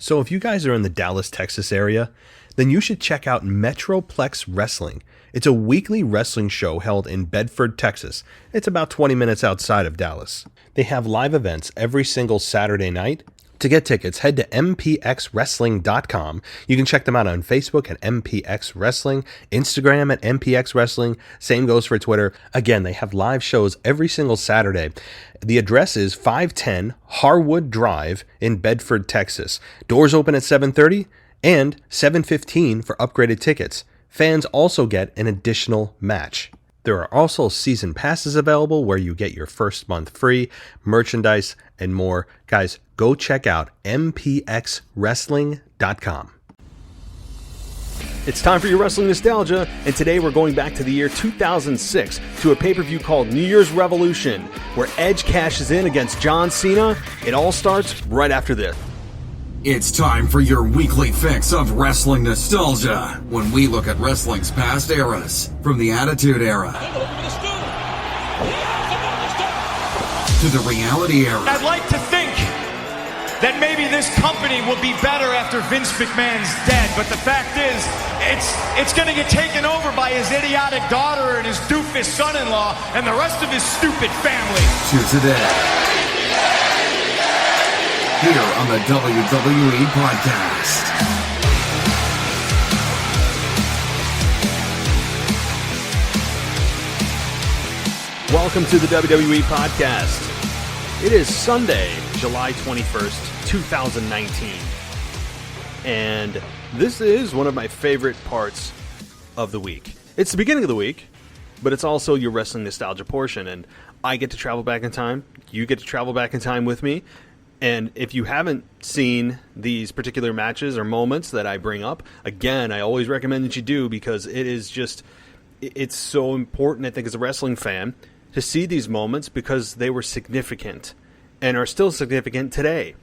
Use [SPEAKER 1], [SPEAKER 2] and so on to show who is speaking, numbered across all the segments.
[SPEAKER 1] So if you guys are in the Dallas, Texas area, then you should check out Metroplex Wrestling. It's a weekly wrestling show held in Bedford, Texas. It's about 20 minutes outside of Dallas. They have live events every single Saturday night. To get tickets, head to mpxwrestling.com. You can check them out on Facebook at MPX Wrestling, Instagram at MPX Wrestling. Same goes for Twitter. Again, they have live shows every single Saturday. The address is 510 Harwood Drive in Bedford, Texas. Doors open at 7:30 and 7:15 for upgraded tickets. Fans also get an additional match. There are also season passes available where you get your first month free, merchandise, and more. Guys, go check out mpxwrestling.com.
[SPEAKER 2] It's time for your wrestling nostalgia, and today we're going back to the year 2006 to a pay-per-view called New Year's Revolution, where Edge cashes in against John Cena. It all starts right after this.
[SPEAKER 3] It's time for your weekly fix of wrestling nostalgia, when we look at wrestling's past eras, from the Attitude Era to the Reality Era.
[SPEAKER 4] I'd like to think that maybe this company will be better after Vince McMahon's dead, but the fact is, it's going to get taken over by his idiotic daughter and his doofus son-in-law and the rest of his stupid family.
[SPEAKER 3] To today, here on the WWE Podcast.
[SPEAKER 2] Welcome to the WWE Podcast. It is Sunday, July 21st, 2019. And this is one of my favorite parts of the week. It's the beginning of the week, but it's also your wrestling nostalgia portion. And I get to travel back in time. You get to travel back in time with me. And if you haven't seen these particular matches or moments that I bring up, again, I always recommend that you do, because it's so important, I think, as a wrestling fan, to see these moments, because they were significant and are still significant today.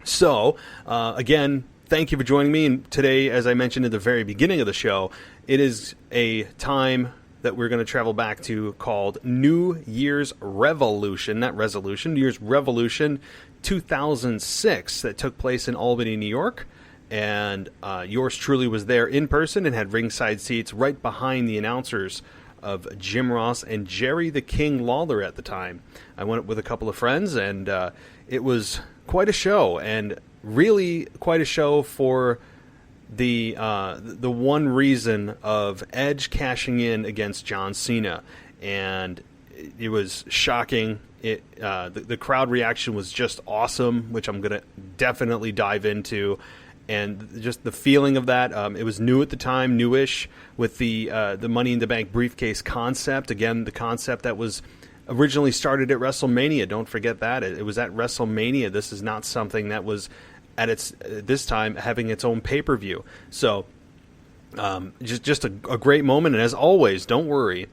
[SPEAKER 2] So, again, thank you for joining me. And today, as I mentioned at the very beginning of the show, it is a time that we're going to travel back to called New Year's Revolution, not Resolution, New Year's Revolution 2006, that took place in Albany, New York. And yours truly was there in person and had ringside seats right behind the announcers of Jim Ross and Jerry the King Lawler at the time. I went with a couple of friends, and it was quite a show, and really quite a show for the one reason of Edge cashing in against John Cena. And it was shocking. The crowd reaction was just awesome, which I'm going to definitely dive into. And just the feeling of that, it was new at the time, newish, with the Money in the Bank briefcase concept. Again, the concept that was originally started at WrestleMania. Don't forget that. It was at WrestleMania. This is not something that was at this time having its own pay-per-view. So just a great moment. And as always, don't worry,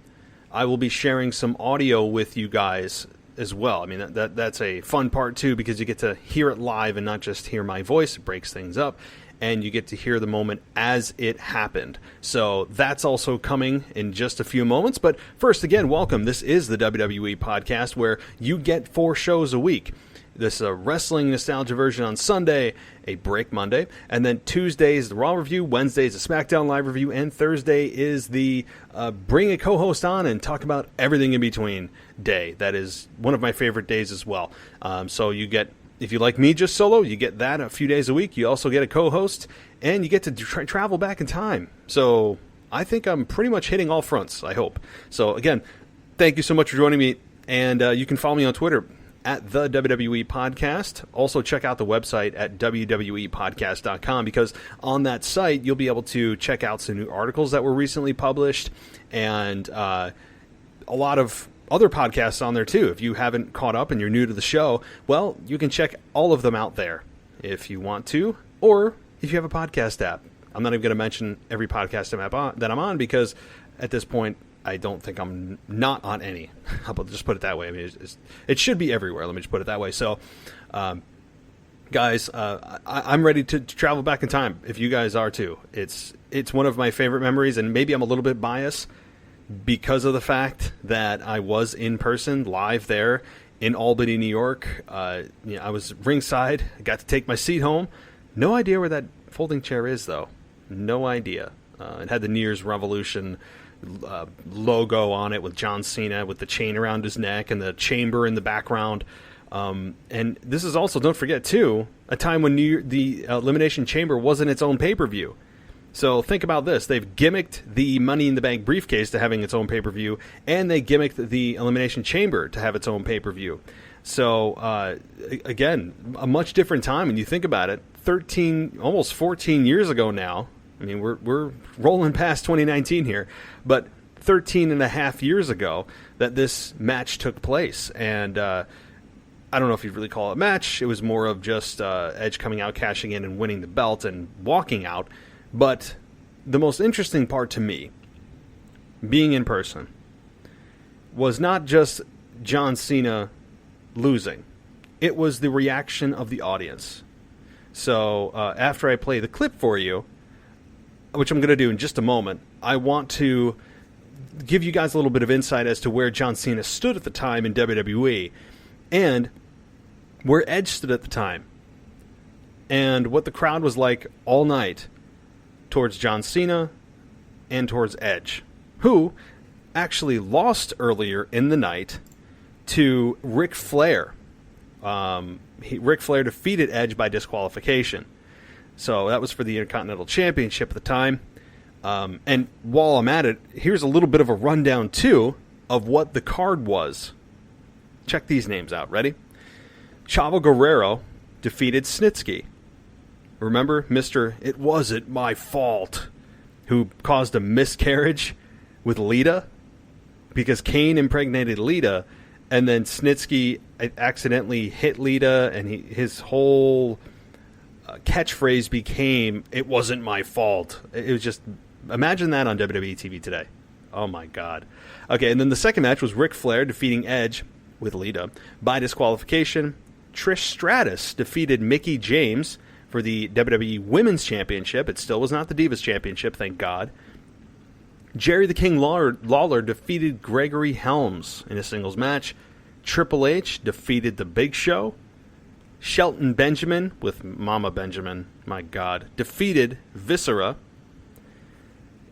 [SPEAKER 2] I will be sharing some audio with you guys as well. I mean, that's a fun part too, because you get to hear it live and not just hear my voice. It breaks things up, and you get to hear the moment as it happened. So that's also coming in just a few moments. But first, again, welcome. This is the WWE Podcast, where you get 4 shows a week. This is a wrestling nostalgia version on Sunday, a break Monday, and then Tuesday is the Raw review, Wednesday is the SmackDown Live review, and Thursday is the bring a co-host on and talk about everything in between day. That is one of my favorite days as well. So you get, if you like me just solo, you get that a few days a week. You also get a co-host, and you get to travel back in time. So I think I'm pretty much hitting all fronts, I hope. So again, thank you so much for joining me, and you can follow me on Twitter at the WWE Podcast. Also check out the website at wwepodcast.com, because on that site you'll be able to check out some new articles that were recently published, and a lot of other podcasts on there too. If you haven't caught up and you're new to the show, well, you can check all of them out there if you want to, or if you have a podcast app. I'm not even going to mention every podcast app that I'm on, because at this point I don't think I'm not on any. I'll just put it that way. I mean, it should be everywhere. Let me just put it that way. So, guys, I'm ready to travel back in time, if you guys are too. It's one of my favorite memories, and maybe I'm a little bit biased because of the fact that I was in person, live there in Albany, New York. I was ringside. I got to take my seat home. No idea where that folding chair is, though. No idea. It had the New Year's Revolution logo on it with John Cena with the chain around his neck and the chamber in the background. And this is also, don't forget, too, a time when the Elimination Chamber wasn't its own pay-per-view. So think about this. They've gimmicked the Money in the Bank briefcase to having its own pay-per-view, and they gimmicked the Elimination Chamber to have its own pay-per-view. So, again, a much different time when you think about it. 13, almost 14 years ago now. I mean, we're rolling past 2019 here, but 13 and a half years ago that this match took place. And I don't know if you'd really call it a match. It was more of just Edge coming out, cashing in, and winning the belt and walking out. But the most interesting part to me, being in person, was not just John Cena losing. It was the reaction of the audience. So after I play the clip for you, which I'm going to do in just a moment, I want to give you guys a little bit of insight as to where John Cena stood at the time in WWE and where Edge stood at the time and what the crowd was like all night towards John Cena and towards Edge, who actually lost earlier in the night to Ric Flair. Ric Flair defeated Edge by disqualification. So that was for the Intercontinental Championship at the time. And while I'm at it, here's a little bit of a rundown, too, of what the card was. Check these names out. Ready? Chavo Guerrero defeated Snitsky. Remember, Mr. It Wasn't My Fault, who caused a miscarriage with Lita? Because Kane impregnated Lita, and then Snitsky accidentally hit Lita, and his whole catchphrase became, "It wasn't my fault." It was just, imagine that on WWE TV today. Oh my God. Okay, and then the second match was Ric Flair defeating Edge with Lita by disqualification. Trish Stratus defeated Mickie James for the WWE Women's Championship. It still was not the Divas Championship, thank God. Jerry the King Lawler defeated Gregory Helms in a singles match. Triple H defeated The Big Show. Shelton Benjamin, with Mama Benjamin, my God, defeated Viscera.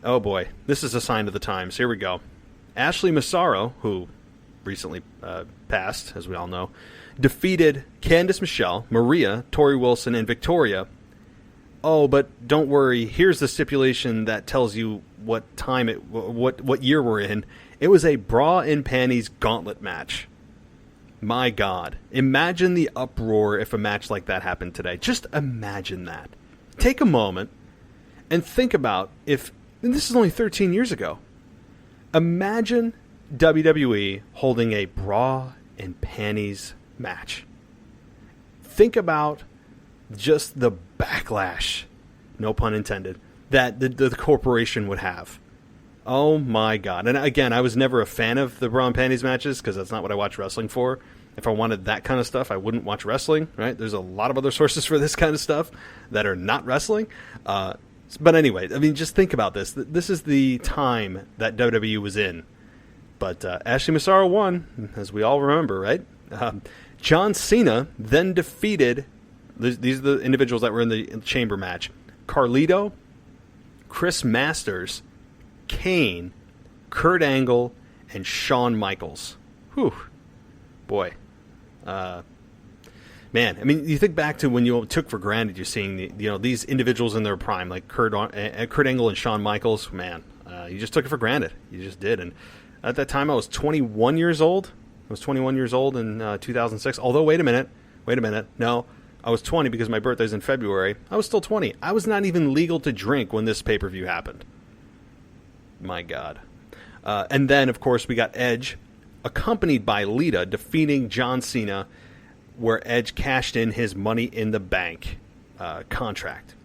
[SPEAKER 2] Oh boy, this is a sign of the times. Here we go. Ashley Massaro, who recently passed, as we all know, defeated Candice Michelle, Maria, Tori Wilson, and Victoria. Oh, but don't worry. Here's the stipulation that tells you what time what year we're in. It was a bra and panties gauntlet match. My God. Imagine the uproar if a match like that happened today. Just imagine that. Take a moment and think about and this is only 13 years ago. Imagine WWE holding a bra and panties match. Think about just the backlash, no pun intended, that the corporation would have. Oh my God. And again, I was never a fan of the bra and panties matches because that's not what I watch wrestling for. If I wanted that kind of stuff, I wouldn't watch wrestling, right? There's a lot of other sources for this kind of stuff that are not wrestling. But anyway, I mean, just think about this. This is the time that WWE was in. But Ashley Massaro won, as we all remember, right? John Cena then defeated, these are the individuals that were in the chamber match, Carlito, Chris Masters, Kane, Kurt Angle, and Shawn Michaels. Whew. Boy. Man, I mean, you think back to when you took for granted you're seeing these individuals in their prime, like Kurt Angle and Shawn Michaels. Man, you just took it for granted. You just did. And at that time, I was 21 years old. I was 21 years old in 2006. Although, wait a minute. No, I was 20 because my birthday's in February. I was still 20. I was not even legal to drink when this pay-per-view happened. My God. And then, of course, we got Edge, accompanied by Lita, defeating John Cena, where Edge cashed in his Money in the Bank contract.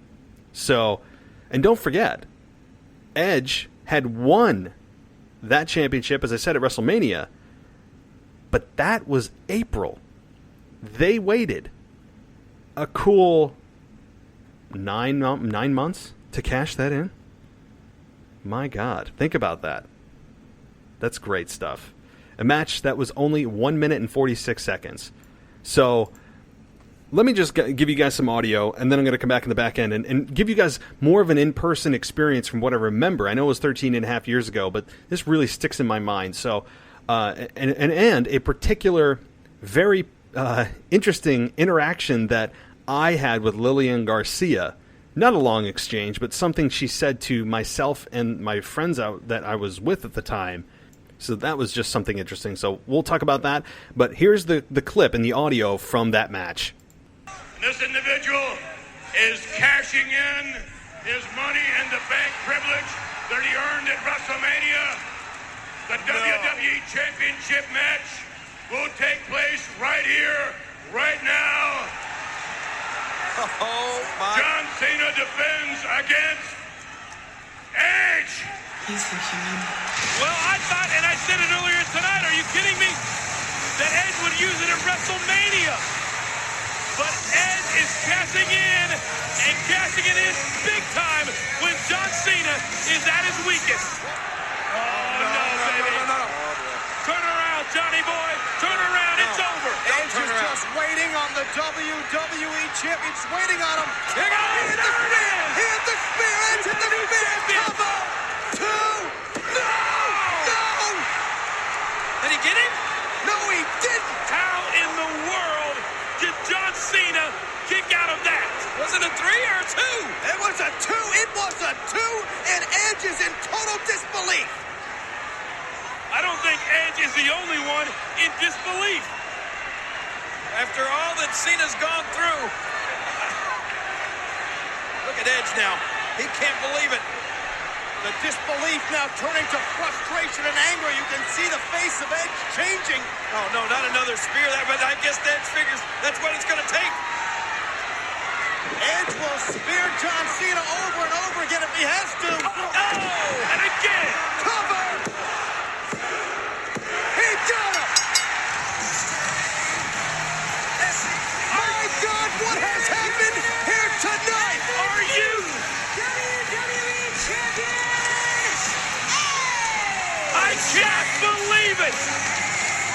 [SPEAKER 2] So, and don't forget, Edge had won that championship, as I said, at WrestleMania, but that was April. They waited a cool 9 months to cash that in. My God, think about that. That's great stuff. A match that was only 1 minute and 46 seconds. So, let me just give you guys some audio, and then I'm going to come back in the back end and give you guys more of an in-person experience from what I remember. I know it was 13 and a half years ago, but this really sticks in my mind. So, and a particular very interesting interaction that I had with Lillian Garcia. Not a long exchange, but something she said to myself and my friends out that I was with at the time. So that was just something interesting. So we'll talk about that. But here's the clip and the audio from that match.
[SPEAKER 5] This individual is cashing in his money in the bank privilege that he earned at WrestleMania. The WWE Championship match will take place right here, right now.
[SPEAKER 6] Oh my.
[SPEAKER 5] John Cena defends against Edge.
[SPEAKER 7] He's so human.
[SPEAKER 5] Well, I thought, and I said it earlier tonight, are you kidding me? That Edge would use it at WrestleMania. But Edge is cashing in, and cashing it in big time when John Cena is at his weakest. Oh, no, baby.
[SPEAKER 6] No.
[SPEAKER 5] Turn around, Johnny boy. Turn around. It's over.
[SPEAKER 6] Edge is just waiting on the WWE champion. It's waiting on him.
[SPEAKER 5] He hit the spear.
[SPEAKER 6] He hit the spear. Edge hit the spear. Cover. Two. No.
[SPEAKER 5] Did he get him?
[SPEAKER 6] No, he didn't.
[SPEAKER 5] How in the world did John Cena kick out of that? Was it a 3 or a 2?
[SPEAKER 6] It was a 2. It was a 2. And Edge is in total disbelief.
[SPEAKER 5] I don't think Edge is the only one in disbelief. After all that Cena's gone through. Look at Edge now. He can't believe it.
[SPEAKER 6] The disbelief now turning to frustration and anger. You can see the face of Edge changing.
[SPEAKER 5] Oh, no, not another spear. But I guess Edge figures that's what it's going to take.
[SPEAKER 6] Edge will spear John Cena over and over again if he has to.
[SPEAKER 5] Oh, and again.
[SPEAKER 6] Cover. He got him. My God, what has happened here tonight?
[SPEAKER 5] Are you?
[SPEAKER 7] WWE champions!
[SPEAKER 5] I can't believe it.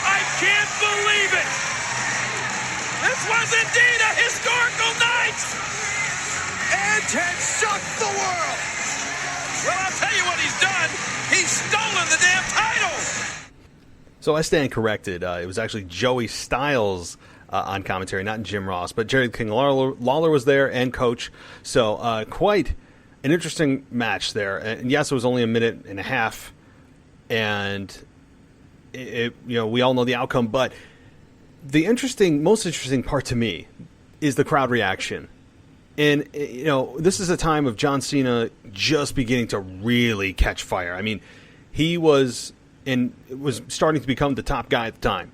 [SPEAKER 5] I can't believe it. This was indeed a historical night.
[SPEAKER 6] Edge has shocked the world.
[SPEAKER 5] Well, I'll tell you what he's done. He's stolen the damn title.
[SPEAKER 2] So I stand corrected. It was actually Joey Styles on commentary, not Jim Ross. But Jerry King Lawler was there and Coach. So quite an interesting match there. And yes, it was only a minute and a half. And, we all know the outcome. But the most interesting part to me is the crowd reaction. And, this is a time of John Cena just beginning to really catch fire. I mean, he was starting to become the top guy at the time.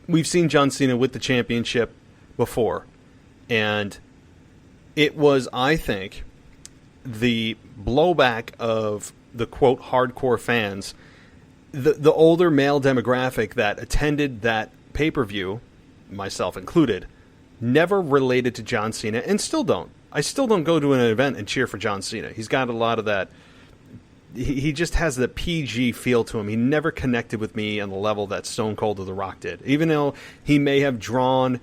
[SPEAKER 2] We've seen John Cena with the championship before. And it was, I think, the blowback of the, quote, hardcore fans, the older male demographic that attended that pay-per-view, myself included, never related to John Cena, and still don't. I still don't go to an event and cheer for John Cena. He's got a lot of that. He just has the PG feel to him. He never connected with me on the level that Stone Cold or The Rock did. Even though he may have drawn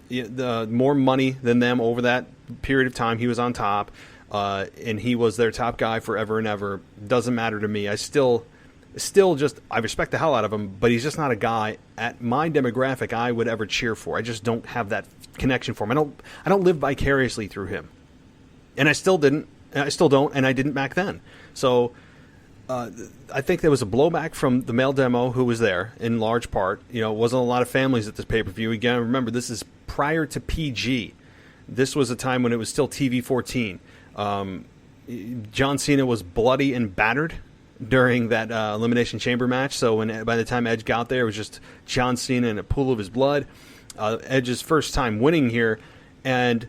[SPEAKER 2] more money than them over that period of time, he was on top, and he was their top guy forever and ever. Doesn't matter to me. I still I respect the hell out of him, but he's just not a guy at my demographic I would ever cheer for. I just don't have that connection for him. I don't live vicariously through him. And I still didn't. I still don't, and I didn't back then. So I think there was a blowback from the male demo who was there in large part. It wasn't a lot of families at this pay-per-view. Again, remember, this is prior to PG. This was a time when it was still TV-14. John Cena was bloody and battered during that Elimination Chamber match. So by the time Edge got there, it was just John Cena in a pool of his blood. Edge's first time winning here. And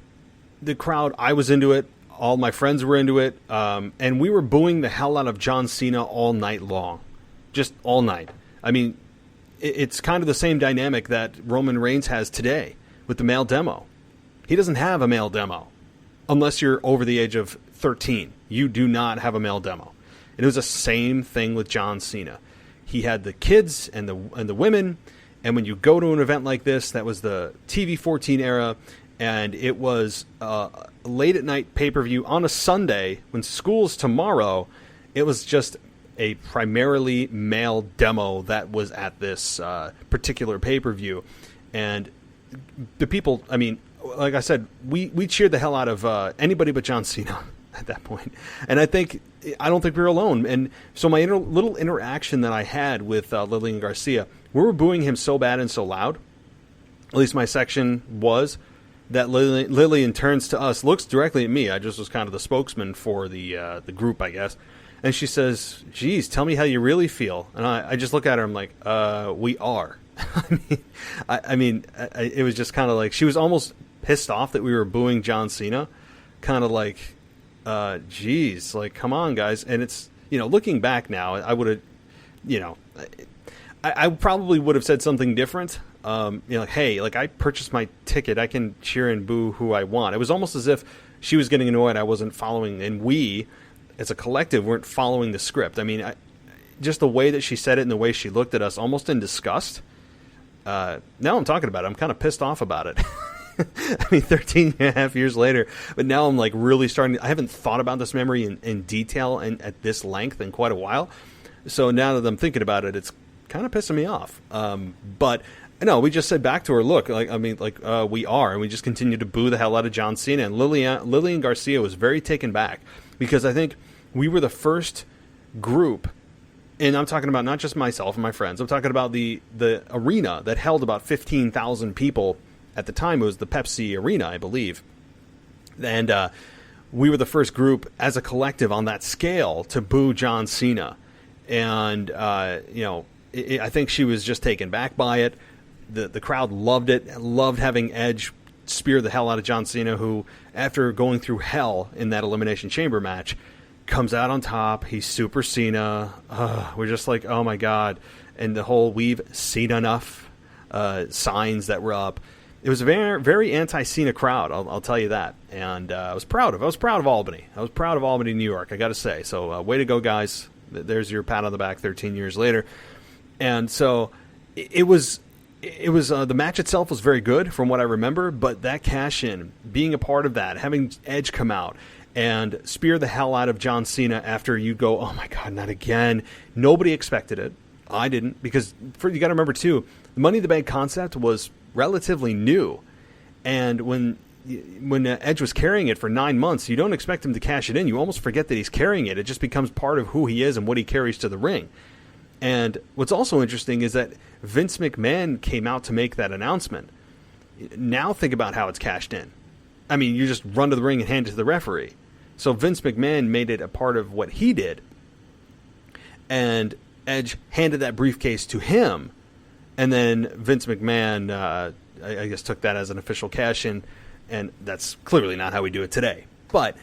[SPEAKER 2] the crowd, I was into it. All my friends were into it. And we were booing the hell out of John Cena all night long. Just all night. I mean, it's kind of the same dynamic that Roman Reigns has today with the male demo. He doesn't have a male demo. Unless you're over the age of 13. You do not have a male demo. And it was the same thing with John Cena. He had the kids and the women, And when you go to an event like this, that was the TV-14 era, and it was a late at night pay-per-view on a Sunday when school's tomorrow, it was just a primarily male demo that was at this particular pay-per-view. And the people, I mean, like I said, we cheered the hell out of anybody but John Cena at that point. And I don't think we were alone. And so my little interaction that I had with Lillian Garcia, we were booing him so bad and so loud, at least my section was, that Lillian turns to us, looks directly at me. I just was kind of the spokesman for the group, I guess. And she says, geez, tell me how you really feel. And I just look at her, I'm like, we are. I mean, it was just kind of like, she was almost pissed off that we were booing John Cena. Kind of like, geez, like, come on, guys. And it's, looking back now, I would have, I probably would have said something different. Like, hey, like, I purchased my ticket. I can cheer and boo who I want. It was almost as if she was getting annoyed I wasn't following, and we, as a collective, weren't following the script. I mean, just the way that she said it and the way she looked at us, almost in disgust. Now I'm talking about it. I'm kind of pissed off about it. I mean, 13 and a half years later, but now I'm like really starting I haven't thought about this memory in detail and at this length in quite a while. So now that I'm thinking about it, it's kind of pissing me off. But no, we just said back to her, look, we are, and we just continued to boo the hell out of John Cena. And Lillian Garcia was very taken back because I think we were the first group, and I'm talking about not just myself and my friends, I'm talking about the arena that held about 15,000 people. At the time, it was the Pepsi Arena, I believe. And we were the first group as a collective on that scale to boo John Cena. And, I think she was just taken back by it. The crowd loved it, loved having Edge spear the hell out of John Cena, who, after going through hell in that Elimination Chamber match, comes out on top. He's Super Cena. We're just like, oh, my God. And the whole we've seen enough signs that were up. It was a very, very anti-Cena crowd, I'll tell you that. And I was proud of Albany. I was proud of Albany, New York, I got to say. So way to go, guys. There's your pat on the back 13 years later. And so it was the match itself was very good from what I remember, but that cash-in, being a part of that, having Edge come out and spear the hell out of John Cena after you go, oh, my God, not again. Nobody expected it. I didn't, because you got to remember, too, the Money in the Bank concept was relatively new, and when Edge was carrying it for 9 months, you don't expect him to cash it in. You almost forget that he's carrying it. It just becomes part of who he is and what he carries to the ring. And what's also interesting is that Vince McMahon came out to make that announcement. Now think about how it's cashed in. I mean, you just run to the ring and hand it to the referee. So Vince McMahon made it a part of what he did, and Edge handed that briefcase to him. And then Vince McMahon, I guess, took that as an official cash-in, and that's clearly not how we do it today. But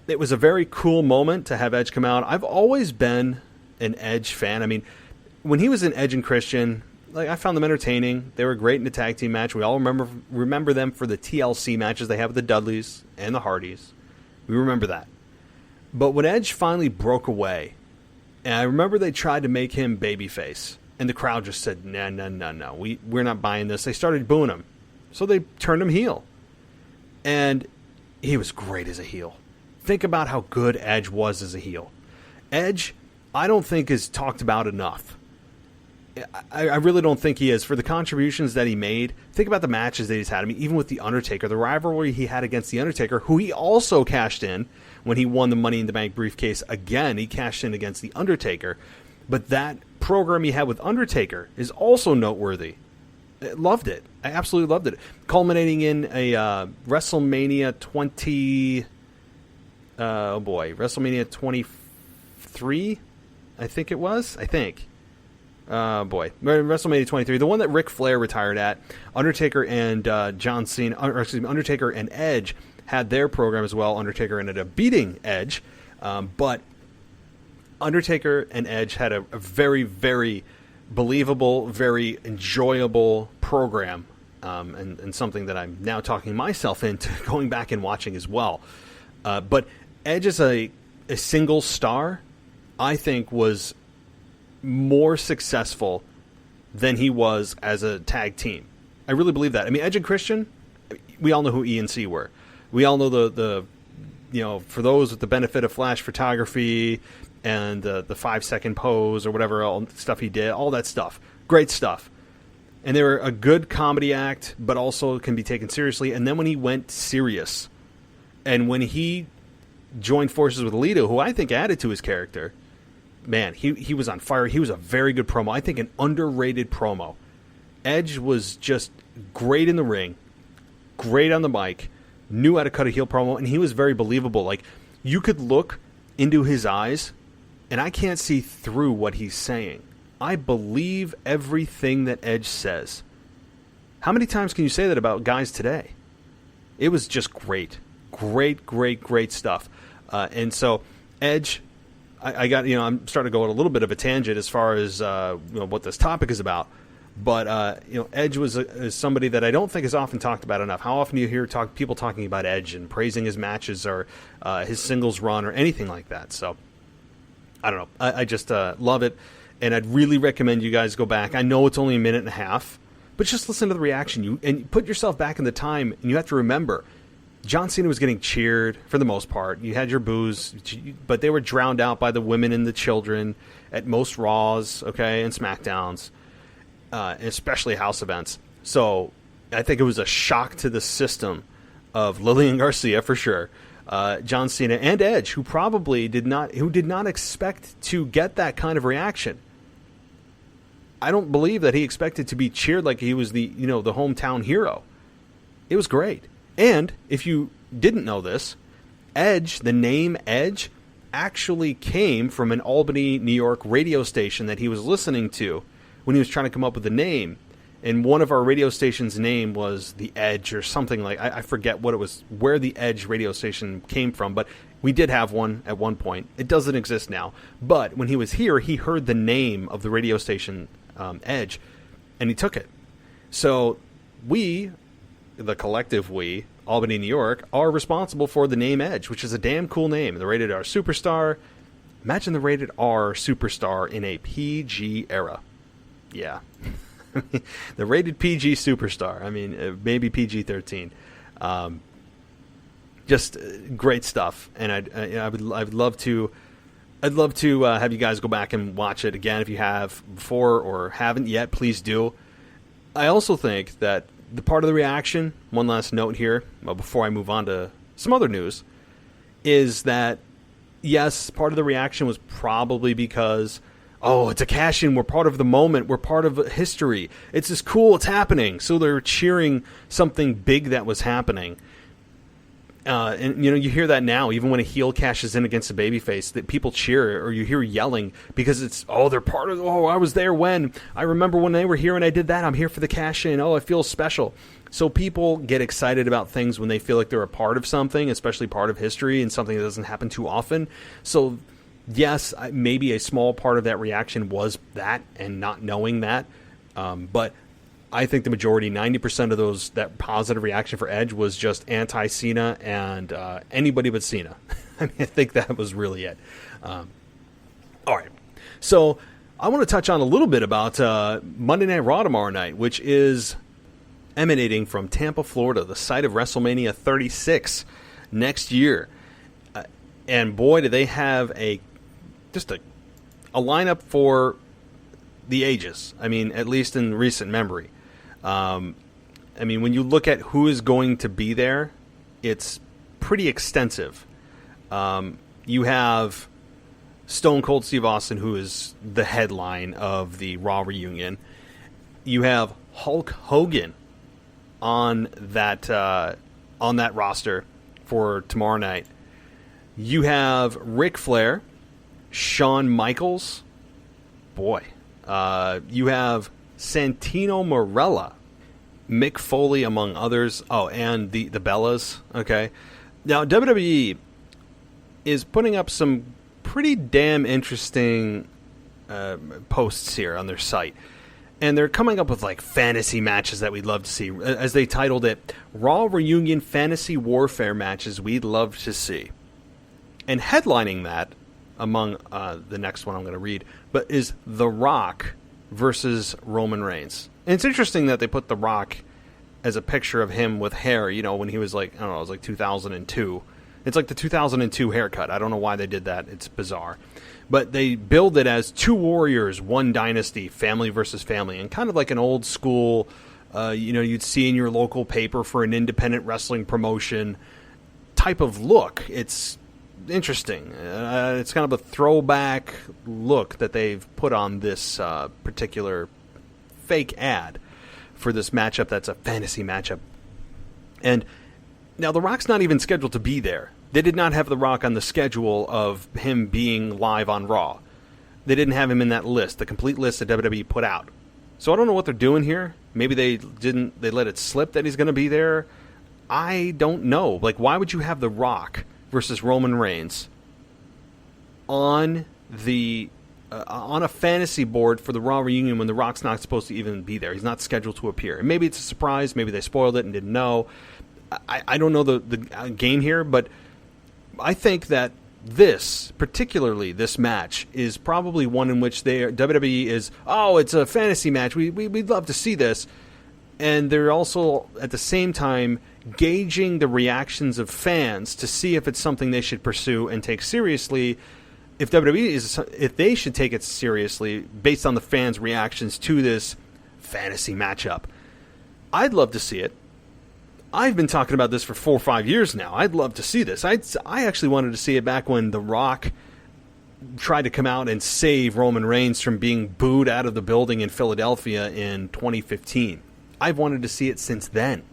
[SPEAKER 2] it was a very cool moment to have Edge come out. I've always been an Edge fan. I mean, when he was in Edge and Christian, like, I found them entertaining. They were great in the tag team match. We all remember them for the TLC matches they had with the Dudleys and the Hardys. We remember that. But when Edge finally broke away, and I remember they tried to make him babyface, and the crowd just said, no, we're not buying this. They started booing him. So they turned him heel. And he was great as a heel. Think about how good Edge was as a heel. Edge, I don't think is talked about enough. I really don't think he is. For the contributions that he made, think about the matches that he's had. I mean, even with The Undertaker, the rivalry he had against The Undertaker, who he also cashed in when he won the Money in the Bank briefcase again. He cashed in against The Undertaker. But that program he had with Undertaker is also noteworthy. I loved it. I absolutely loved it. Culminating in a WrestleMania 20... WrestleMania 23, I think it was. WrestleMania 23, the one that Ric Flair retired at. Undertaker and John Cena, Undertaker and Edge had their program as well. Undertaker ended up beating Edge, but Undertaker and Edge had a very, very believable, very enjoyable program, and something that I'm now talking myself into going back and watching as well. But Edge as a single star, I think, was more successful than he was as a tag team. I really believe that. I mean, Edge and Christian, we all know who E and C were. We all know the for those with the benefit of flash photography and the 5-second pose or whatever all stuff he did, all that stuff. Great stuff. And they were a good comedy act, but also can be taken seriously. And then when he went serious, and when he joined forces with Lita, who I think added to his character, man, he was on fire. He was a very good promo. I think an underrated promo. Edge was just great in the ring, great on the mic, knew how to cut a heel promo, and he was very believable. Like, you could look into his eyes, and I can't see through what he's saying. I believe everything that Edge says. How many times can you say that about guys today? It was just great. Great stuff. And so, Edge, I got, I'm starting to go on a little bit of a tangent as far as what this topic is about. But, Edge is somebody that I don't think is often talked about enough. How often do you hear people talking about Edge and praising his matches or his singles run or anything like that? So, I don't know. I just love it. And I'd really recommend you guys go back. I know it's only a minute and a half, but just listen to the reaction. And put yourself back in the time, and you have to remember, John Cena was getting cheered for the most part. You had your boos, but they were drowned out by the women and the children at most Raws, okay, and SmackDowns, especially house events. So I think it was a shock to the system of Lillian Garcia for sure, John Cena and Edge, who did not expect to get that kind of reaction. I don't believe that he expected to be cheered like he was the hometown hero. It was great. And if you didn't know this, Edge, the name Edge, actually came from an Albany, New York radio station that he was listening to when he was trying to come up with a name. And one of our radio station's name was The Edge or something like, I forget what it was, where the Edge radio station came from, but we did have one at one point. It doesn't exist now. But when he was here, he heard the name of the radio station, Edge, and he took it. So we, the collective we, Albany, New York, are responsible for the name Edge, which is a damn cool name. The Rated R Superstar. Imagine the Rated R Superstar in a PG era. Yeah. The Rated PG Superstar. I mean, maybe PG-13. Just great stuff. And I'd love to have you guys go back and watch it again if you have before or haven't yet. Please do. I also think that the part of the reaction, one last note here, before I move on to some other news, is that, yes, part of the reaction was probably because, oh, it's a cash-in, we're part of the moment, we're part of history, it's just cool, it's happening. So they're cheering something big that was happening. And you hear that now, even when a heel cashes in against a babyface, that people cheer, or you hear yelling because it's, they're part of, I was there when, I remember when they were here and I did that, I'm here for the cash in, it feels special. So people get excited about things when they feel like they're a part of something, especially part of history and something that doesn't happen too often. So yes, maybe a small part of that reaction was that and not knowing that, but I think the majority, 90% of that positive reaction for Edge was just anti-Cena and anybody but Cena. I think that was really it. All right. So I want to touch on a little bit about Monday Night Raw tomorrow night, which is emanating from Tampa, Florida, the site of WrestleMania 36 next year. And boy, do they have a lineup for the ages. I mean, at least in recent memory. When you look at who is going to be there, it's pretty extensive. You have Stone Cold Steve Austin, who is the headline of the Raw reunion. You have Hulk Hogan on that roster for tomorrow night. You have Ric Flair, Shawn Michaels. Boy. You have Santino Marella, Mick Foley, among others. Oh, and the Bellas. Okay. Now, WWE is putting up some pretty damn interesting posts here on their site. And they're coming up with like fantasy matches that we'd love to see. As they titled it, Raw Reunion Fantasy Warfare Matches We'd Love to See. And headlining that, among the next one I'm going to read, but is The Rock versus Roman Reigns. And it's interesting that they put The Rock as a picture of him with hair, when he was like, I don't know, it was like 2002. It's like the 2002 haircut. I don't know why they did that. It's bizarre. But they build it as two warriors, one dynasty, family versus family, and kind of like an old school, you'd see in your local paper for an independent wrestling promotion type of look. It's interesting. It's kind of a throwback look that they've put on this particular fake ad for this matchup that's a fantasy matchup. And now The Rock's not even scheduled to be there. They did not have The Rock on the schedule of him being live on Raw. They didn't have him in that list, the complete list that WWE put out. So I don't know what they're doing here. Maybe they let it slip that he's going to be there. I don't know. Like, why would you have The Rock versus Roman Reigns on a fantasy board for the Raw reunion when The Rock's not supposed to even be there? He's not scheduled to appear. And maybe it's a surprise. Maybe they spoiled it and didn't know. I don't know the game here, but I think that particularly this match, is probably one in which WWE is, it's a fantasy match. We'd love to see this. And they're also, at the same time, gauging the reactions of fans to see if it's something they should pursue and take seriously. If they should take it seriously based on the fans' reactions to this fantasy matchup. I'd love to see it. I've been talking about this for 4 or 5 years now. I'd love to see this. I actually wanted to see it back when The Rock tried to come out and save Roman Reigns from being booed out of the building in Philadelphia in 2015. I've wanted to see it since then.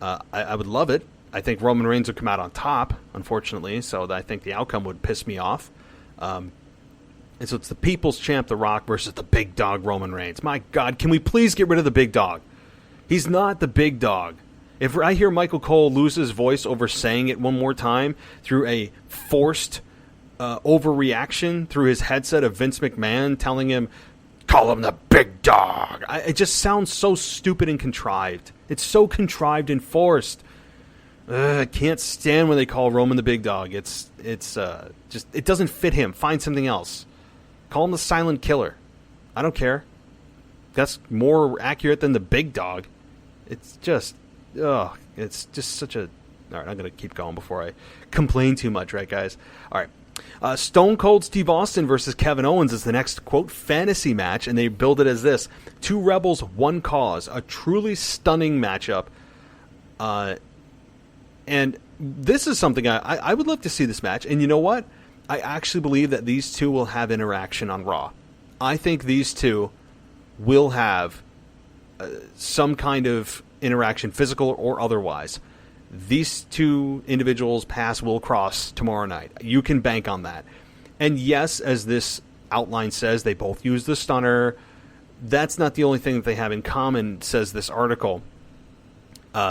[SPEAKER 2] I would love it. I think Roman Reigns would come out on top, unfortunately, so I think the outcome would piss me off. And so it's the People's Champ, The Rock, versus the big dog, Roman Reigns. My God, can we please get rid of the big dog? He's not the big dog. If I hear Michael Cole lose his voice over saying it one more time through a forced overreaction through his headset of Vince McMahon telling him, call him the big dog. It just sounds so stupid and contrived. It's so contrived and forced. I can't stand when they call Roman the big dog. It's just, it doesn't fit him. Find something else. Call him the silent killer. I don't care. That's more accurate than the big dog. It's just such a... All right, I'm going to keep going before I complain too much, right, guys? All right. Stone Cold Steve Austin versus Kevin Owens is the next, quote, fantasy match, and they build it as this. 2 rebels, 1 cause. A truly stunning matchup. And this is something I would love to see this match. And you know what? I actually believe that these two will have interaction on Raw. I think these two will have some kind of interaction, physical or otherwise. These two individuals' paths will cross tomorrow night. You can bank on that. And yes, as this outline says, they both use the stunner. That's not the only thing that they have in common, says this article.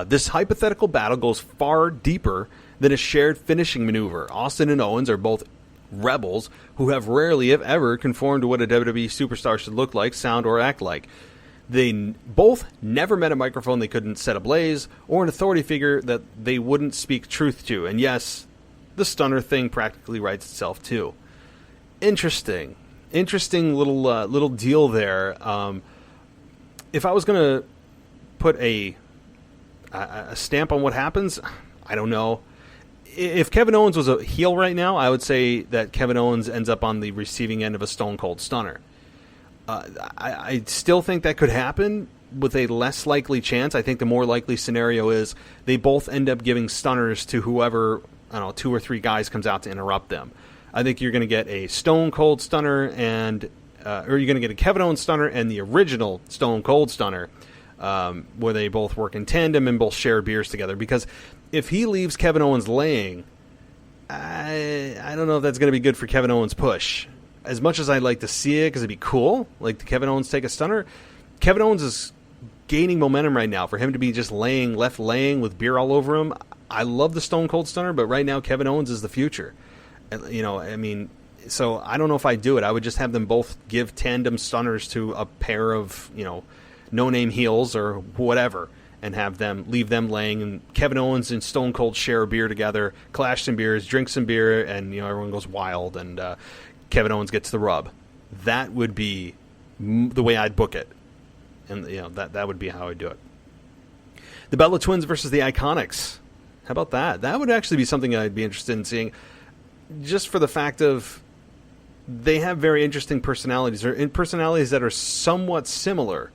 [SPEAKER 2] This hypothetical battle goes far deeper than a shared finishing maneuver. Austin and Owens are both rebels who have rarely, if ever, conformed to what a WWE superstar should look like, sound, or act like. They both never met a microphone they couldn't set ablaze, or an authority figure that they wouldn't speak truth to. And yes, the stunner thing practically writes itself too. Interesting little deal there. If I was going to put a stamp on what happens, I don't know. If Kevin Owens was a heel right now, I would say that Kevin Owens ends up on the receiving end of a Stone Cold Stunner. I still think that could happen with a less likely chance. I think the more likely scenario is they both end up giving stunners to whoever, 2 or 3 guys comes out to interrupt them. I think you're going to get a Stone Cold Stunner or you're going to get a Kevin Owens Stunner and the original Stone Cold Stunner, where they both work in tandem and both share beers together. Because if he leaves Kevin Owens laying, I don't know if that's going to be good for Kevin Owens' push. As much as I'd like to see it, because it'd be cool, like Kevin Owens take a stunner, Kevin Owens is gaining momentum right now. For him to be just left laying with beer all over him, I love the Stone Cold Stunner, but right now Kevin Owens is the future. So I don't know if I'd do it. I would just have them both give tandem stunners to a pair of, no-name heels or whatever, and have them leave them laying, and Kevin Owens and Stone Cold share a beer together, clash some beers, drink some beer, and everyone goes wild, and Kevin Owens gets the rub. That would be the way I'd book it. And, that would be how I'd do it. The Bella Twins versus the Iconics. How about that? That would actually be something I'd be interested in seeing, just for the fact of they have very interesting personalities, or in personalities that are somewhat similar.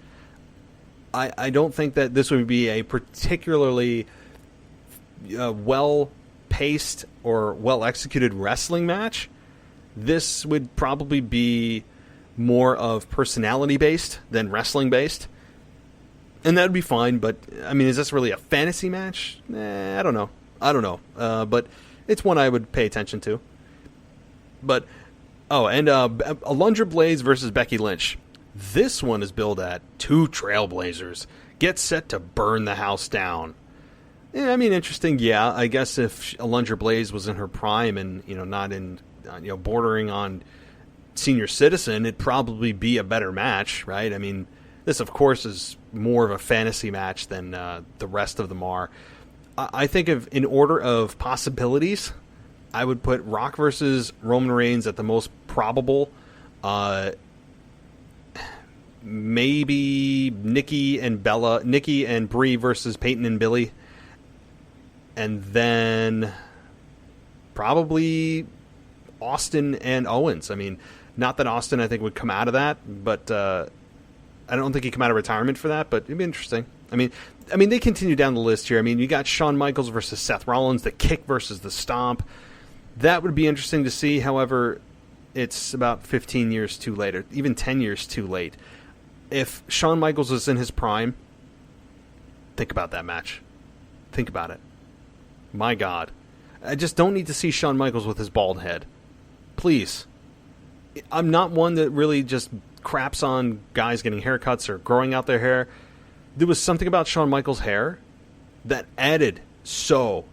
[SPEAKER 2] I don't think that this would be a particularly well-paced or well-executed wrestling match. This would probably be more of personality-based than wrestling-based. And that would be fine, but, I mean, is this really a fantasy match? I don't know. But it's one I would pay attention to. But, Alundra Blaze versus Becky Lynch. This one is billed at two trailblazers. Get set to burn the house down. Yeah, I mean, interesting, yeah. I guess if Alundra Blaze was in her prime and, not in, bordering on senior citizen, it'd probably be a better match, right? I mean, this, of course, is more of a fantasy match than the rest of them are. I think in order of possibilities, I would put Rock versus Roman Reigns at the most probable. Maybe Nikki and Brie versus Peyton and Billy. And then probably Austin and Owens. I mean, not that Austin, I think, would come out of that, but I don't think he'd come out of retirement for that, but it'd be interesting. I mean, they continue down the list here. I mean, you got Shawn Michaels versus Seth Rollins, the Kick versus the Stomp. That would be interesting to see. However, it's about 15 years too late, or even 10 years too late. If Shawn Michaels was in his prime, think about that match. Think about it. My God. I just don't need to see Shawn Michaels with his bald head. Please. I'm not one that really just craps on guys getting haircuts or growing out their hair. There was something about Shawn Michaels' hair that added so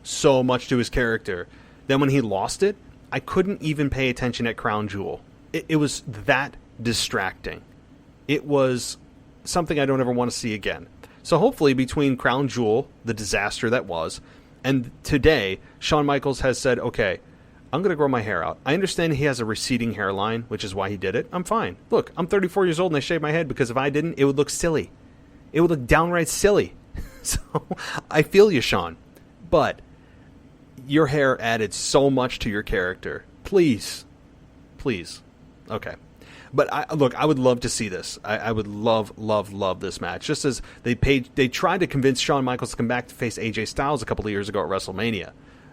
[SPEAKER 2] much to his character. Then when he lost it, I couldn't even pay attention at Crown Jewel. It was that distracting. It was something I don't ever want to see again. So hopefully between Crown Jewel, the disaster that was, and today, Shawn Michaels has said, okay, I'm going to grow my hair out. I understand he has a receding hairline, which is why he did it. I'm fine. Look, I'm 34 years old and I shaved my head because if I didn't, it would look silly. It would look downright silly. So I feel you, Shawn. But your hair added so much to your character. Please. Okay. But I would love to see this. I would love this match. Just as they tried to convince Shawn Michaels to come back to face AJ Styles a couple of years ago at WrestleMania.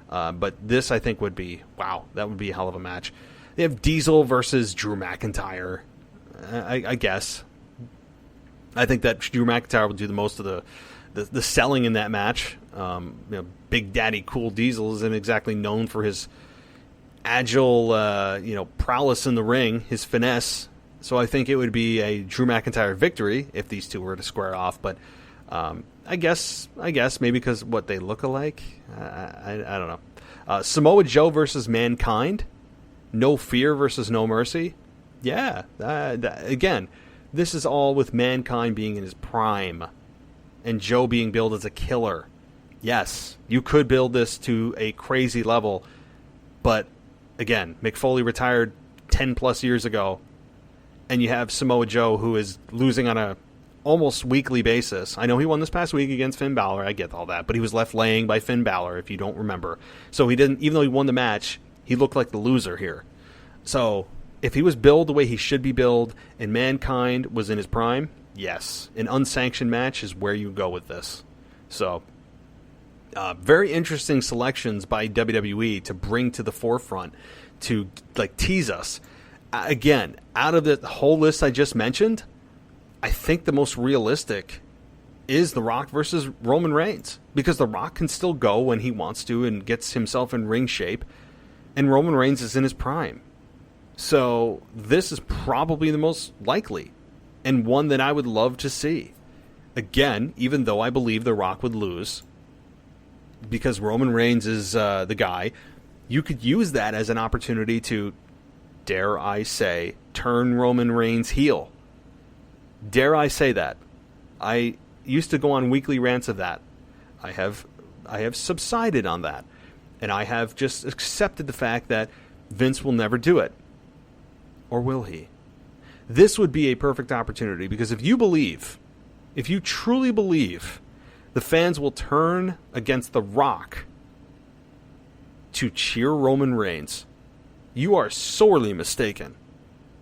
[SPEAKER 2] But this, I think, would be, wow, that would be a hell of a match. They have Diesel versus Drew McIntyre. I guess. I think that Drew McIntyre will do the most of the selling in that match. Big Daddy Cool Diesel isn't exactly known for his agile, prowess in the ring, his finesse. So I think it would be a Drew McIntyre victory if these two were to square off. But I guess maybe because what they look alike. I don't know. Samoa Joe versus Mankind. No Fear versus No Mercy. Yeah. Again, this is all with Mankind being in his prime and Joe being billed as a killer. Yes, you could build this to a crazy level, but again, Mick Foley retired 10 plus years ago, and you have Samoa Joe who is losing on a almost weekly basis. I know he won this past week against Finn Balor, I get all that, but he was left laying by Finn Balor, if you don't remember. So he didn't, even though he won the match, he looked like the loser here. So if he was billed the way he should be billed, and Mankind was in his prime, yes, an unsanctioned match is where you go with this. So very interesting selections by WWE to bring to the forefront to tease us. Again, out of the whole list I just mentioned, I think the most realistic is The Rock versus Roman Reigns, because The Rock can still go when he wants to and gets himself in ring shape, and Roman Reigns is in his prime. So this is probably the most likely, and one that I would love to see. Again, even though I believe The Rock would lose, because Roman Reigns is the guy, you could use that as an opportunity to, dare I say, turn Roman Reigns heel. Dare I say that? I used to go on weekly rants of that. I have subsided on that, and I have just accepted the fact that Vince will never do it. Or will he? this would be a perfect opportunity, because if you truly believe the fans will turn against The Rock to cheer Roman Reigns, you are sorely mistaken.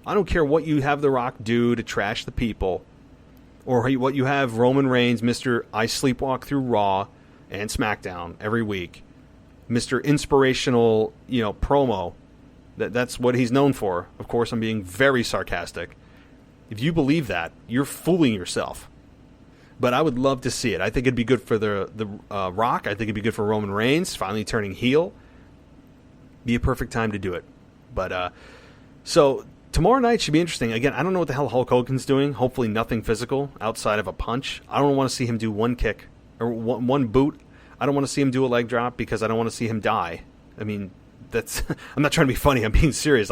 [SPEAKER 2] I don't care what you have The Rock do to trash the people, or what you have Roman Reigns, Mr. I sleepwalk through Raw and SmackDown every week, Mr. Inspirational, promo. That's what he's known for. Of course, I'm being very sarcastic. If you believe that, you're fooling yourself. But I would love to see it. I think it'd be good for the Rock. I think it'd be good for Roman Reigns finally turning heel. Be a perfect time to do it. But so tomorrow night should be interesting. Again, I don't know what the hell Hulk Hogan's doing. Hopefully nothing physical outside of a punch. I don't want to see him do one kick or one boot. I don't want to see him do a leg drop because I don't want to see him die. I mean, that's I'm not trying to be funny. I'm being serious.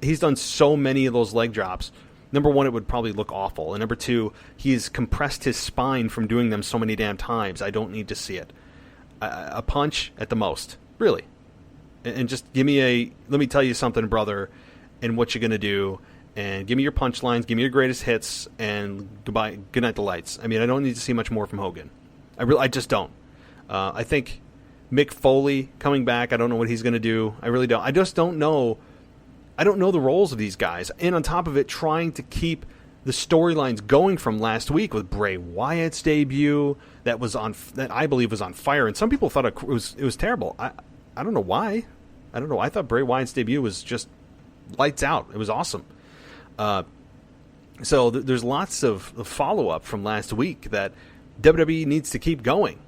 [SPEAKER 2] He's done so many of those leg drops. Number one, it would probably look awful. And number two, he's compressed his spine from doing them so many damn times. I don't need to see it. A punch at the most. Really. And just give me let me tell you something, brother, and what you're going to do. And give me your punchlines, give me your greatest hits, and goodbye, good night the lights. I mean, I don't need to see much more from Hogan. I just don't. I think Mick Foley coming back, I don't know what he's going to do. I really don't. I just don't know. I don't know the roles of these guys. And on top of it, trying to keep the storylines going from last week with Bray Wyatt's debut that I believe was on fire. And some people thought it was terrible. I don't know why. I don't know. I thought Bray Wyatt's debut was just lights out. It was awesome. So there's lots of follow-up from last week that WWE needs to keep going.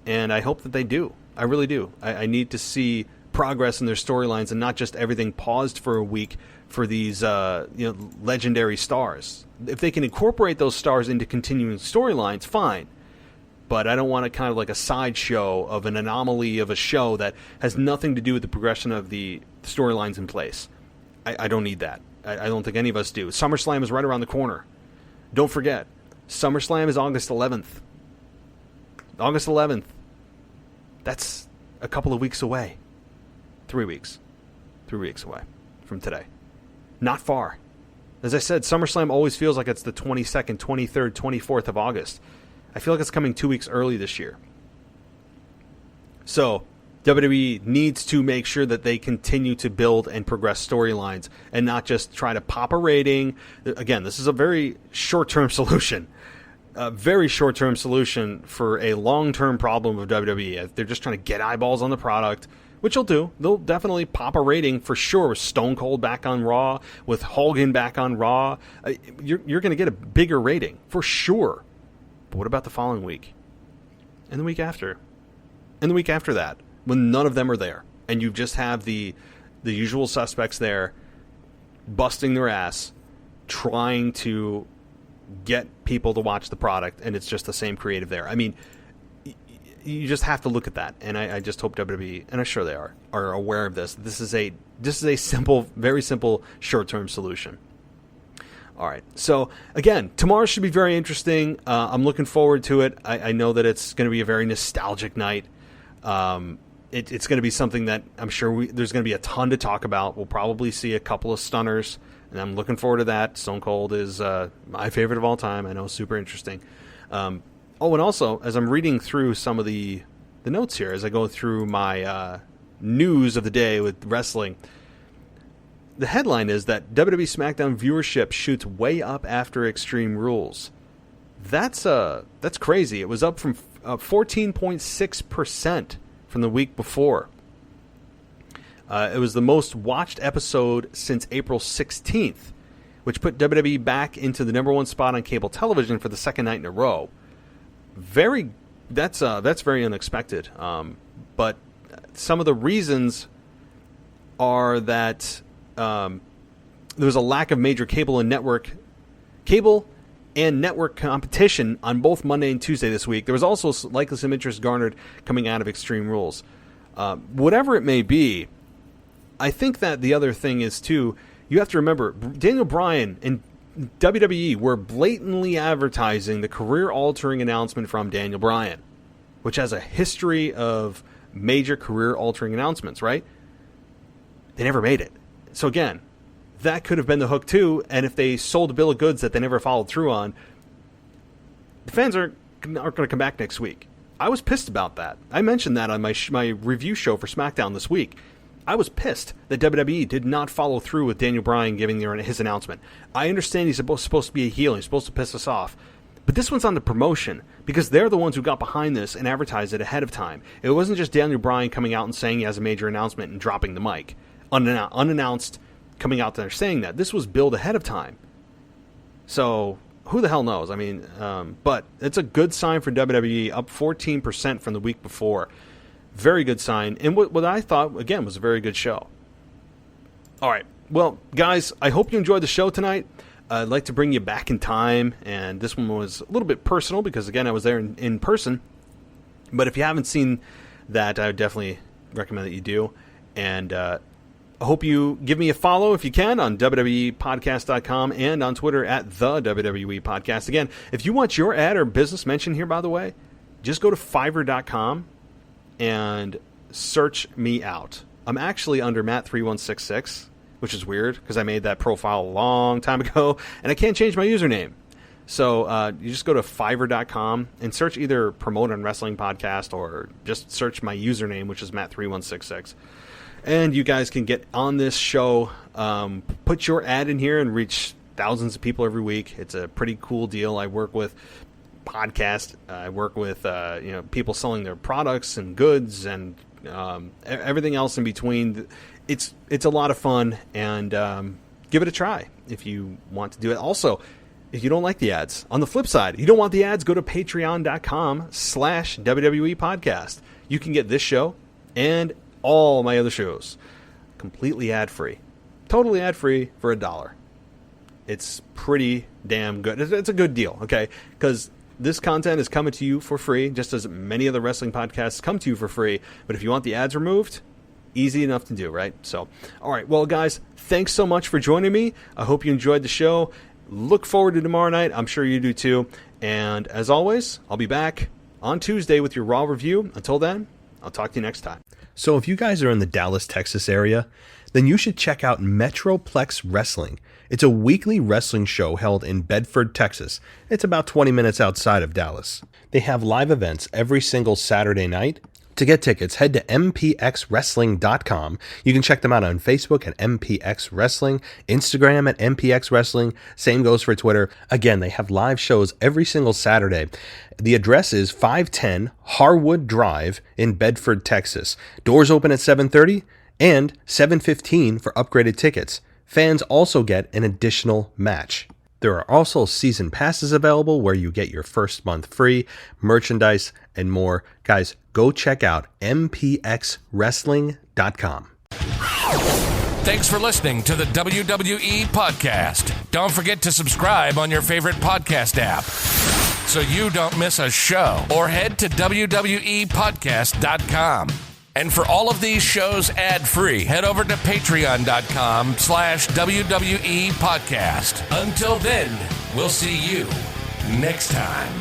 [SPEAKER 2] And I hope that they do. I really do. I need to see progress in their storylines and not just everything paused for a week for these legendary stars. If they can incorporate those stars into continuing storylines, fine. But I don't want it kind of like a sideshow of an anomaly of a show that has nothing to do with the progression of the storylines in place. I don't need that. I don't think any of us do. SummerSlam is right around the corner. Don't forget, SummerSlam is August 11th. August 11th. That's a couple of weeks away. 3 weeks. 3 weeks away from today. Not far. As I said, SummerSlam always feels like it's the 22nd, 23rd, 24th of August. I feel like it's coming 2 weeks early this year. So, WWE needs to make sure that they continue to build and progress storylines and not just try to pop a rating. Again, this is a very short-term solution. A very short-term solution for a long-term problem of WWE. They're just trying to get eyeballs on the product, which they'll do. They'll definitely pop a rating for sure with Stone Cold back on Raw, with Hogan back on Raw. You're going to get a bigger rating for sure. But what about the following week? And the week after? And the week after that, when none of them are there, and you just have the usual suspects there busting their ass, trying to get people to watch the product, and it's just the same creative there. I mean, you just have to look at that, and I just hope WWE, and I'm sure they are aware of this. This is a simple, very simple short-term solution. All right, so again, tomorrow should be very interesting. I'm looking forward to it. I know that it's going to be a very nostalgic night. It's going to be something that I'm sure there's going to be a ton to talk about. We'll probably see a couple of stunners, and I'm looking forward to that. Stone Cold is my favorite of all time. I know, super interesting. And also, as I'm reading through some of the notes here, as I go through my news of the day with wrestling, the headline is that WWE SmackDown viewership shoots way up after Extreme Rules. That's crazy. It was up from 14.6% from the week before. It was the most watched episode since April 16th, which put WWE back into the number one spot on cable television for the second night in a row. That's very unexpected. But some of the reasons are that there was a lack of major cable and network competition on both Monday and Tuesday this week. There was also likely some interest garnered coming out of Extreme Rules. Whatever it may be, I think that the other thing is, too, you have to remember, Daniel Bryan and WWE were blatantly advertising the career-altering announcement from Daniel Bryan, which has a history of major career-altering announcements, right? They never made it. So again, that could have been the hook too. And if they sold a bill of goods that they never followed through on, the fans aren't going to come back next week. I was pissed about that. I mentioned that on my review show for SmackDown this week. I was pissed that WWE did not follow through with Daniel Bryan giving his announcement. I understand he's supposed to be a heel. He's supposed to piss us off. But this one's on the promotion, because they're the ones who got behind this and advertised it ahead of time. It wasn't just Daniel Bryan coming out and saying he has a major announcement and dropping the mic. Unannounced, coming out there saying that. This was billed ahead of time. So who the hell knows? I mean, but it's a good sign for WWE, up 14% from the week before. Very good sign. And what I thought, again, was a very good show. All right. Well, guys, I hope you enjoyed the show tonight. I'd like to bring you back in time. And this one was a little bit personal because, again, I was there in person. But if you haven't seen that, I would definitely recommend that you do. And I hope you give me a follow if you can on WWEpodcast.com and on Twitter at the WWE Podcast. Again, if you want your ad or business mentioned here, by the way, just go to Fiverr.com and search me out. I'm actually under Matt3166, which is weird because I made that profile a long time ago, and I can't change my username. So you just go to Fiverr.com and search either Promote on Wrestling Podcast or just search my username, which is Matt3166. And you guys can get on this show, put your ad in here and reach thousands of people every week. It's a pretty cool deal. I work with podcasts. I work with people selling their products and goods and everything else in between. It's a lot of fun, and give it a try if you want to do it. Also, if you don't like the ads, on the flip side, if you don't want the ads, go to patreon.com/WWE Podcast. You can get this show and all my other shows completely ad-free. Totally ad-free for $1. It's pretty damn good. It's a good deal, okay? Because this content is coming to you for free, just as many other wrestling podcasts come to you for free. But if you want the ads removed, easy enough to do, right? So, all right. Well, guys, thanks so much for joining me. I hope you enjoyed the show. Look forward to tomorrow night. I'm sure you do too. And as always, I'll be back on Tuesday with your Raw review. Until then, I'll talk to you next time.
[SPEAKER 1] So if you guys are in the Dallas, Texas area, then you should check out Metroplex Wrestling. It's a weekly wrestling show held in Bedford, Texas. It's about 20 minutes outside of Dallas. They have live events every single Saturday night. To get tickets, head to mpxwrestling.com. You can check them out on Facebook at MPX Wrestling, Instagram at MPX Wrestling. Same goes for Twitter. Again, they have live shows every single Saturday. The address is 510 Harwood Drive in Bedford, Texas. Doors open at 7:30 and 7:15 for upgraded tickets. Fans also get an additional match. There are also season passes available where you get your first month free, merchandise, and more. Guys, go check out mpxwrestling.com.
[SPEAKER 8] Thanks for listening to the WWE Podcast. Don't forget to subscribe on your favorite podcast app so you don't miss a show, or head to wwepodcast.com. And for all of these shows ad-free, head over to patreon.com/WWE Podcast. Until then, we'll see you next time.